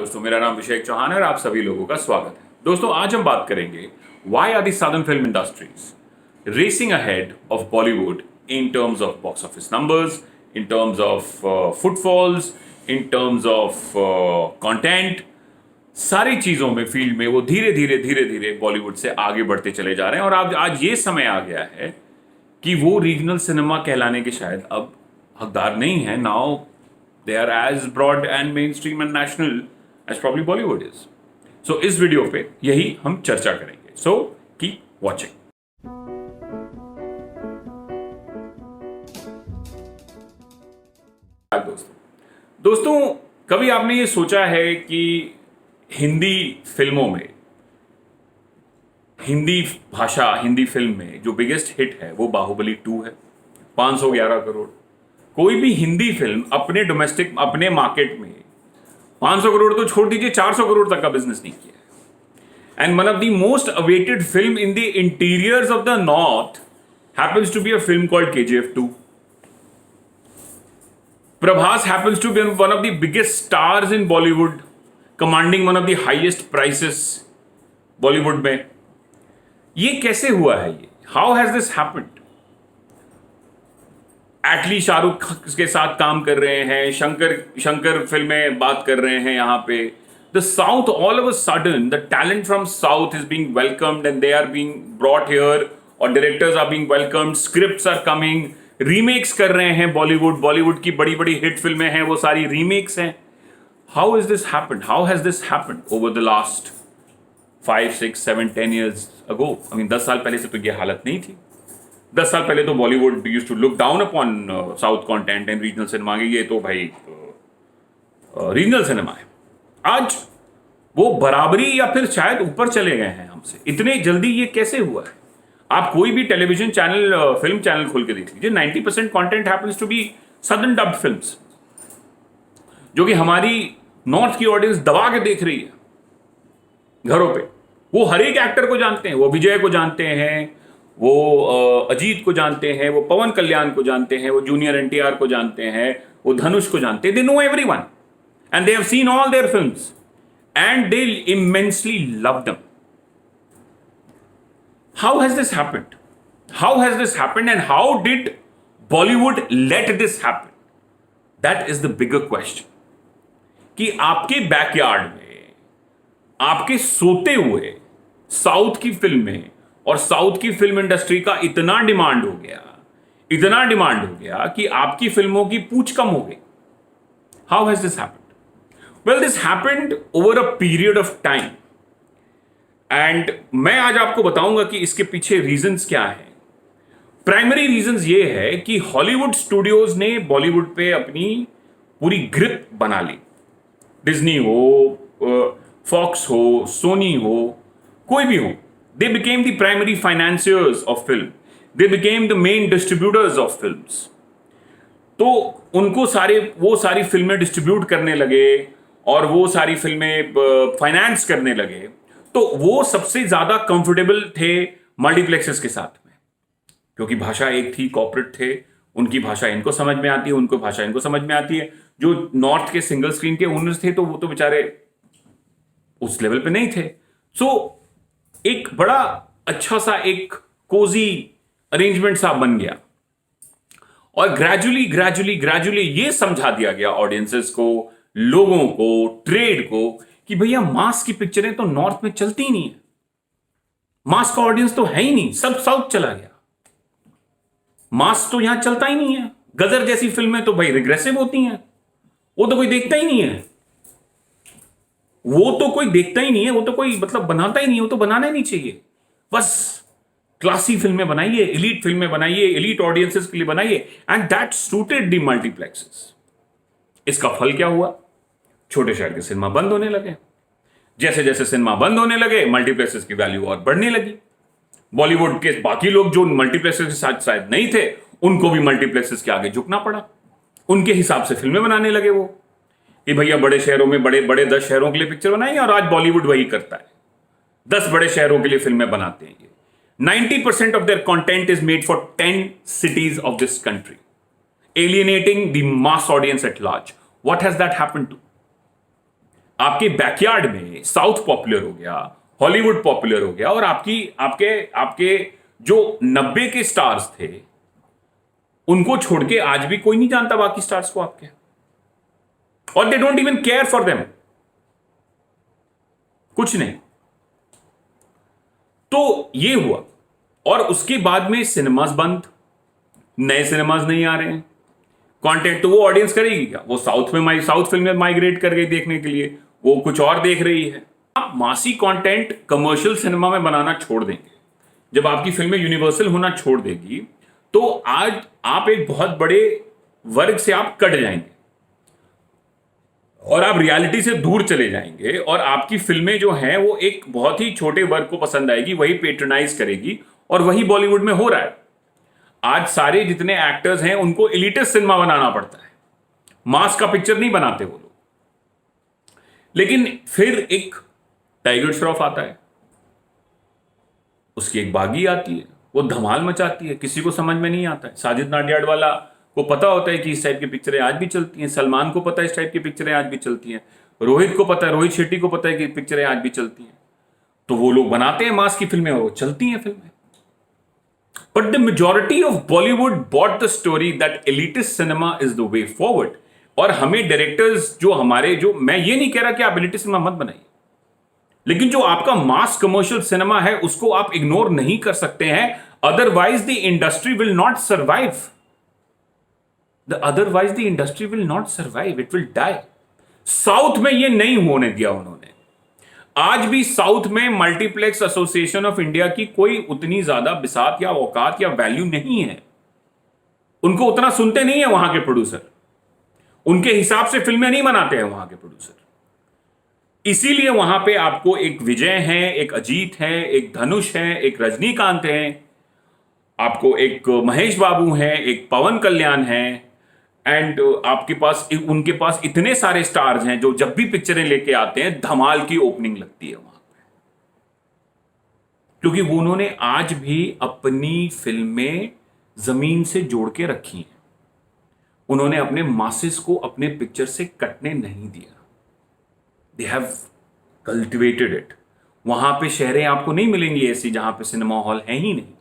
दोस्तों, मेरा नाम अभिषेक चौहान है और आप सभी लोगों का स्वागत है। दोस्तों, आज हम बात करेंगे why are the southern film industries racing ahead of Bollywood in terms of box office numbers, in terms of footfalls, in terms of content. सारी चीजों में, फील्ड में वो धीरे धीरे बॉलीवुड से आगे बढ़ते चले जा रहे हैं और आज ये समय आ गया है कि वो रीजनल सिनेमा कहलाने के शायद अब हकदार नहीं है। Now they are as broad and mainstream and national as probably Bollywood is. So इस वीडियो पे यही हम चर्चा करेंगे. So keep watching. दोस्तों, कभी आपने ये सोचा है कि हिंदी फिल्मों में, हिंदी भाषा, हिंदी फिल्म में जो बिगेस्ट हिट है वो बाहुबली 2 है, 511 करोड़। कोई भी हिंदी फिल्म अपने डोमेस्टिक, अपने मार्केट में 500 करोड़ तो छोड़ दीजिए, 400 करोड़ तक का बिजनेस नहीं किया। And one of the most awaited film in the interiors of the north happens to be a film called KGF 2. Prabhas happens to be one of the biggest stars in Bollywood, commanding one of the highest prices Bollywood में। ये कैसे हुआ है? ये how has this happened? एटली शाहरुख के साथ काम कर रहे हैं, शंकर फिल्में बात कर रहे हैं यहाँ पे। The south, all of a sudden the talent from south is being welcomed and they are being brought here, और directors are being welcomed, scripts are coming, remakes कर रहे हैं। बॉलीवुड की बड़ी बड़ी हिट फिल्में हैं, वो सारी रीमेक्स हैं। How is this happened? How has this happened over the last 5, 6, 7, 10 years ago? I mean, 10 साल पहले से तो ये हालत नहीं थी। 10 साल पहले तो Bollywood used to look down upon south content and regional cinema. ये तो भाई रीजनल सिनेमा है। आज वो बराबरी या फिर शायद ऊपर चले गए हैं हमसे। इतने जल्दी ये कैसे हुआ है? आप कोई भी टेलीविजन चैनल, फिल्म चैनल खोल के देख लीजिए, 90% content happens to be southern dubbed films, जो कि हमारी नॉर्थ की ऑडियंस दबा के देख रही है घरों पे। वो हर एक एक्टर को जानते हैं, वो विजय को जानते हैं, वो अजीत को जानते हैं, वो पवन कल्याण को जानते हैं, वो जूनियर NTR को जानते हैं, वो धनुष को जानते हैं। They know everyone and they have seen all their films and they immensely love them. How has this happened? How has this happened and how did Bollywood let this happen? That is the bigger question. कि आपके backyard में, आपके सोते हुए south की फिल्में और south की फिल्म इंडस्ट्री का इतना डिमांड हो गया कि आपकी फिल्मों की पूछ कम हो गई। How has this happened? Well, this happened over a period of time and मैं आज आपको बताऊंगा कि इसके पीछे रीजंस क्या हैं। प्राइमरी रीजंस ये है कि हॉलीवुड स्टूडियोज ने बॉलीवुड पे अपनी पूरी ग्रिप बना ली। डिज्नी हो, फॉक्स हो, सोनी हो, कोई भी हो, they became the primary financiers of film. They became the main distributors of films. तो उनको वो सारी फिल्में डिस्ट्रीब्यूट करने लगे और वो सारी फिल्में फाइनेंस करने लगे। तो वो सबसे ज्यादा कंफर्टेबल थे मल्टीप्लेक्सेस के साथ में, क्योंकि भाषा एक थी, कॉर्पोरेट थे, उनकी भाषा इनको समझ में आती है, उनको भाषा इनको समझ में आती है। जो नॉर्थ के सिंगल स्क्रीन के ओनर्स थे तो वो तो बेचारे उस लेवल पे नहीं थे। सो एक बड़ा अच्छा सा एक कोजी अरेंजमेंट सा बन गया और ग्रेजुअली ये समझा दिया गया ऑडियंसेस को, लोगों को, ट्रेड को, कि भैया मास की पिक्चरें तो नॉर्थ में चलती ही नहीं है, मास का ऑडियंस तो है ही नहीं, सब साउथ चला गया, मास तो यहां चलता ही नहीं है। गदर जैसी फिल्में तो भाई रिग्रेसिव होती हैं, वो तो कोई देखता ही नहीं है, वो तो कोई देखता ही नहीं है, वो तो कोई मतलब बनाता ही नहीं है, वो तो बनाना ही नहीं चाहिए। बस क्लासी फिल्में बनाइए, एलीट फिल्में बनाइए, एलीट ऑडियंसेस के लिए बनाइए, and that suited the multiplexes. इसका फल क्या हुआ? छोटे शहर के सिनेमा बंद होने लगे। जैसे जैसे सिनेमा बंद होने लगे, मल्टीप्लेक्सेस की वैल्यू और बढ़ने लगी। बॉलीवुड के बाकी लोग जो मल्टीप्लेक्सेस के साथ शायद नहीं थे, उनको भी मल्टीप्लेक्सेस के आगे झुकना पड़ा। उनके हिसाब से फिल्में बनाने लगे वो, कि भैया बड़े शहरों में बड़े 10 शहरों के लिए पिक्चर बनाएंगे, और आज बॉलीवुड वही करता है, 10 बड़े शहरों के लिए फिल्में बनाते हैं। 90% of their content is made for 10 cities of this country, alienating the mass audience at large. What has that happened to? आपके बैकयार्ड में साउथ पॉपुलर हो गया, हॉलीवुड पॉपुलर हो गया, और आपकी आपके आपके जो 90 के स्टार्स थे उनको छोड़ के आज भी कोई नहीं जानता बाकी स्टार्स को आपके, और they don't even care for them, कुछ नहीं। तो ये हुआ, और उसके बाद में सिनेमाज बंद, नए सिनेमाज नहीं आ रहे हैं, कंटेंट तो वो ऑडियंस करेगी क्या? वो साउथ फिल्म में माइग्रेट कर गई देखने के लिए, वो कुछ और देख रही है। आप मासी कंटेंट कमर्शियल सिनेमा में बनाना छोड़ देंगे, जब आपकी फिल्में यूनिवर्सल होना छोड़ देगी, तो आज आप एक बहुत बड़े वर्ग से आप कट जाएंगे और आप रियलिटी से दूर चले जाएंगे, और आपकी फिल्में जो हैं वो एक बहुत ही छोटे वर्ग को पसंद आएगी, वही पेट्रोनाइज करेगी, और वही बॉलीवुड में हो रहा है। आज सारे जितने एक्टर्स हैं उनको एलिटिस्ट सिनेमा बनाना पड़ता है, मास का पिक्चर नहीं बनाते वो लोग। लेकिन फिर एक टाइगर श्रॉफ आता है, उसकी एक बागी आती है, वो धमाल मचाती है, किसी को समझ में नहीं आता है। साजिद नाडियाडवाला को पता होता है कि इस टाइप की पिक्चरें आज भी चलती हैं, सलमान को पता है इस टाइप की पिक्चरें आज भी चलती हैं, रोहित को पता है, रोहित शेट्टी को पता है कि पिक्चरें आज भी चलती हैं, तो वो लोग बनाते हैं मास की फिल्में और वो चलती हैं फिल्में। But the majority of Bollywood bought the story that elitist cinema is the way forward. और हमें डायरेक्टर्स जो हमारे, जो मैं ये नहीं कह रहा कि आप एलिटिस्ट सिनेमा मत बनाइए, लेकिन जो आपका मास कमर्शियल सिनेमा है उसको आप इग्नोर नहीं कर सकते हैं, otherwise the industry will not survive, otherwise the industry will not survive, it will die. South में ये नहीं होने दिया उन्होंने। आज भी साउथ में मल्टीप्लेक्स एसोसिएशन ऑफ इंडिया की कोई उतनी ज्यादा बिसात या औकात या वैल्यू नहीं है, उनको उतना सुनते नहीं है वहां के प्रोड्यूसर, उनके हिसाब से फिल्में नहीं बनाते हैं वहां के प्रोड्यूसर। इसीलिए वहां पे आपको एक विजय है, एक अजीत है, एक धनुष है, एक रजनीकांत है, आपको एक महेश बाबू है, एक पवन कल्याण है, एंड आपके पास उनके पास इतने सारे स्टार्स हैं जो जब भी पिक्चरें लेके आते हैं धमाल की ओपनिंग लगती है वहां पे, क्योंकि वो उन्होंने आज भी अपनी फिल्में जमीन से जोड़ के रखी हैं। उन्होंने अपने मासेस को अपने पिक्चर से कटने नहीं दिया, दे हैव कल्टिवेटेड इट। वहां पे शहरें आपको नहीं मिलेंगी ऐसी जहां पे सिनेमा हॉल है ही नहीं,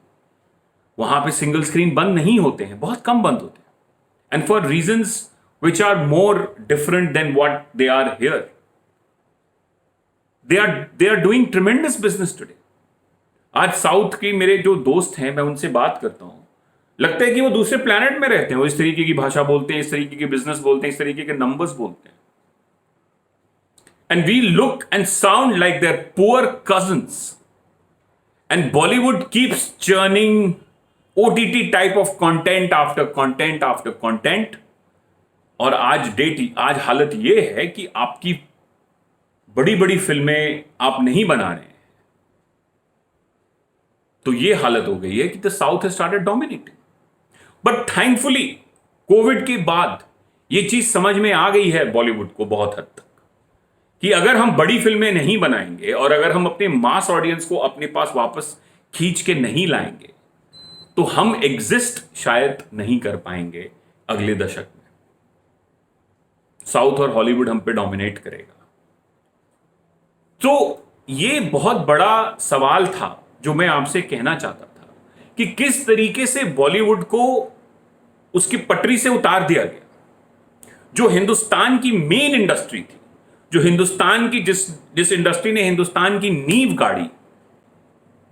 वहां पे सिंगल स्क्रीन बंद नहीं होते हैं, बहुत कम बंद होते हैं, and for reasons which are more different than what they are here. They are doing tremendous business today. आज साउथ की मेरे जो दोस्त हैं, मैं उनसे बात करता हूं, लगता है कि वो दूसरे प्लैनेट में रहते हैं, वो इस तरीके की भाषा बोलते हैं, इस तरीके की बिजनेस बोलते हैं, इस तरीके के नंबर्स बोलते हैं, and we look and sound like their poor cousins, and Bollywood keeps churning OTT type of content after content after content. और आज हालत यह है कि आपकी बड़ी बड़ी फिल्में आप नहीं बना रहे हैं, तो यह हालत हो गई है कि the south has started dominating. But thankfully Covid के बाद यह चीज समझ में आ गई है बॉलीवुड को बहुत हद तक, कि अगर हम बड़ी फिल्में नहीं बनाएंगे और अगर हम अपने मास ऑडियंस को अपने पास वापस खींच के नहीं लाएंगे, तो हम एग्जिस्ट शायद नहीं कर पाएंगे अगले दशक में। साउथ और हॉलीवुड हम पे डोमिनेट करेगा। तो ये बहुत बड़ा सवाल था जो मैं आपसे कहना चाहता था, कि किस तरीके से बॉलीवुड को उसकी पटरी से उतार दिया गया। जो हिंदुस्तान की मेन इंडस्ट्री थी, जो हिंदुस्तान की जिस इंडस्ट्री ने हिंदुस्तान की नींव गाड़ी,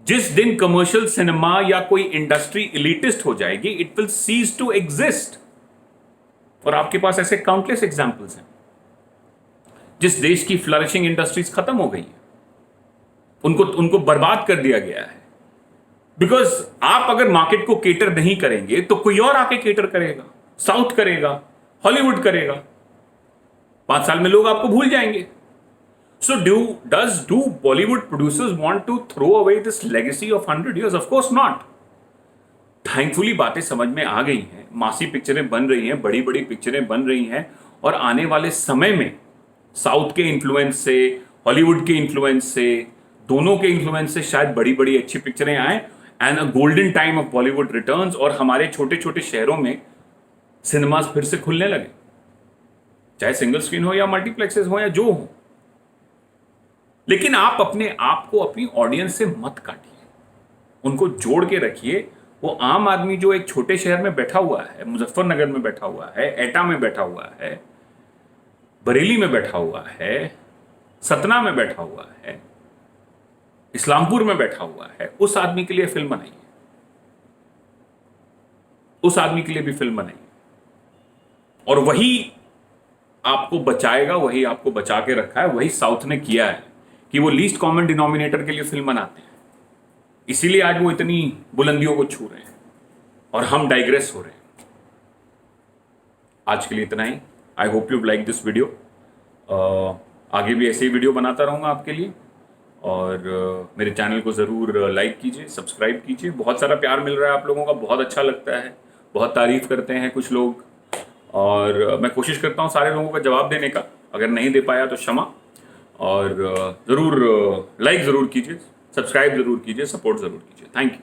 जिस दिन कमर्शियल सिनेमा या कोई इंडस्ट्री एलिटिस्ट हो जाएगी, it will cease to exist. और आपके पास ऐसे काउंटलेस एग्जांपल्स हैं। जिस देश की फ्लरिशिंग इंडस्ट्रीज खत्म हो गई है, उनको बर्बाद कर दिया गया है, बिकॉज आप अगर मार्केट को केटर नहीं करेंगे तो कोई और आके केटर करेगा, साउथ करेगा, हॉलीवुड करेगा, 5 साल में लोग आपको भूल जाएंगे। So do Bollywood producers want to throw away this legacy of 100 years? Of course not. Thankfully बातें समझ में आ गई हैं, मासी पिक्चरें बन रही हैं, बड़ी बड़ी पिक्चरें बन रही हैं, और आने वाले समय में साउथ के इन्फ्लुएंस से, हॉलीवुड के इन्फ्लुएंस से, दोनों के इन्फ्लुएंस से शायद बड़ी बड़ी अच्छी पिक्चरें आए, and a golden time of Bollywood returns, और हमारे छोटे छोटे शहरों में सिनेमाज फिर से खुलने लगे, चाहे सिंगल स्क्रीन हो या मल्टीप्लेक्सेस हो या जो हो। लेकिन आप अपने आप को अपनी ऑडियंस से मत काटिए, उनको जोड़ के रखिए। वो आम आदमी जो एक छोटे शहर में बैठा हुआ है, मुजफ्फरनगर में बैठा हुआ है, एटा में बैठा हुआ है, बरेली में बैठा हुआ है, सतना में बैठा हुआ है, इस्लामपुर में बैठा हुआ है, उस आदमी के लिए फिल्म बनाइए, उस आदमी के लिए भी फिल्म बनाइए। और वही आपको बचाएगा, वही आपको बचा के रखा है। वही साउथ ने किया है कि वो लीस्ट कॉमन डिनोमिनेटर के लिए फिल्म बनाते हैं, इसीलिए आज वो इतनी बुलंदियों को छू रहे हैं और हम डाइग्रेस हो रहे हैं। आज के लिए इतना ही। I hope you like this video. आगे भी ऐसे ही वीडियो बनाता रहूँगा आपके लिए, और मेरे चैनल को ज़रूर लाइक कीजिए, सब्सक्राइब कीजिए। बहुत सारा प्यार मिल रहा है आप लोगों का, बहुत अच्छा लगता है, बहुत तारीफ़ करते हैं कुछ लोग, और मैं कोशिश करता हूँ सारे लोगों का जवाब देने का। अगर नहीं दे पाया तो क्षमा, और ज़रूर लाइक ज़रूर कीजिए, सब्सक्राइब ज़रूर कीजिए, सपोर्ट ज़रूर कीजिए। Thank you.